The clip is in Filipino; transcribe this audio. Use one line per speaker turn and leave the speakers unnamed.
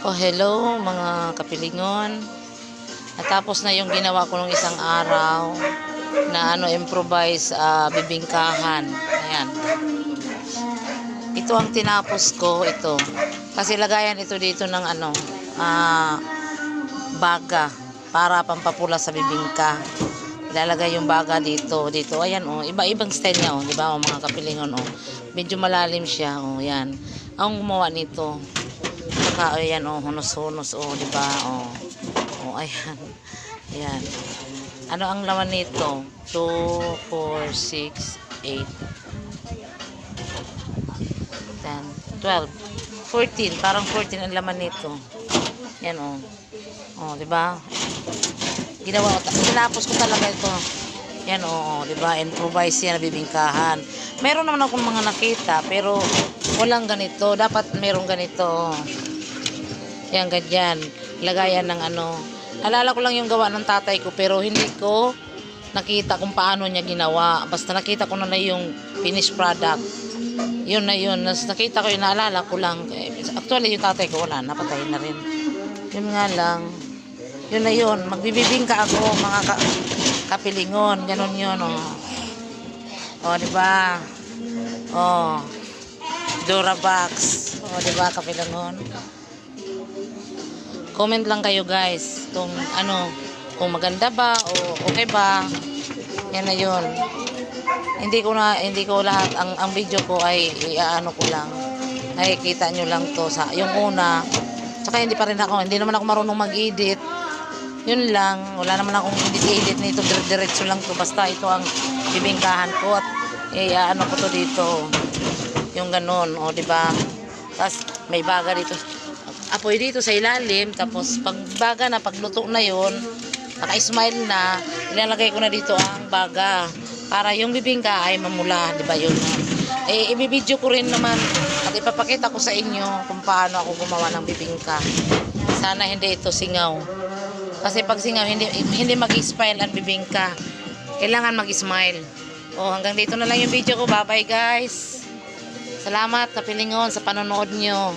Oh, hello mga kapilingon. Natapos na yung ginawa ko nung isang araw na improvise bibingkahan. Ayan. Ito ang tinapos ko, ito. Kasi lagayan ito dito ng baga para pampapula sa bibingka. Ilalagay yung baga dito. Ayan oh, iba-ibang style niya oh, 'di ba, mga kapilingon oh. Medyo malalim siya oh, 'yan. Ang gumawa nito. Saka ayan oh, hunos-hunos oh, 'di ba? Oh. Oh, ayan. Ayan. Ano ang laman nito? 2 4 6 8 10 12 14, parang 14 ang laman nito. Yan oh. Oh, 'di ba? Tinapos ko talaga ito. Yan oh, 'di ba? Improvise yan na bibingkahan. Meron naman akong mga nakita pero walang ganito. Dapat merong ganito. Yan, ganyan. Lagayan ng Alala ko lang yung gawa ng tatay ko pero hindi ko nakita kung paano niya ginawa. Basta nakita ko na yung finished product. Yun na yun. Nakita ko yung naalala ko lang. Actually, yung tatay ko wala. Napatay na rin. Yun nga lang. Yun na yun. Magbibibingka ako mga kapilingon. Ganon yun. Oh, diba? Oh. Durabox. Oh, diba kapilingon? Comment lang kayo guys kung kung maganda ba o okay ba. Yan na yun. Hindi ko lahat ang video ko ay ko lang. Nakikita nyo lang to sa yung una. Tsaka hindi naman ako marunong mag-edit. Yun lang, wala naman akong edit nito, diretso lang to. Basta ito ang bibingkahan ko at ko to dito. Yung ganun, o di ba? Tapos may baga dito. Apoy dito sa ilalim, tapos pagluto na yon, naka-smile na, ilalagay ko na dito ang baga para yung bibingka ay mamula, di ba yun? Ibibideo ko rin naman at ipapakita ko sa inyo kung paano ako gumawa ng bibingka. Sana hindi ito singaw. Kasi pag singaw, hindi mag-smile ang bibingka. Kailangan mag-smile. Oh, hanggang dito na lang yung video ko. Bye-bye guys. Salamat kapilingon sa panonood nyo.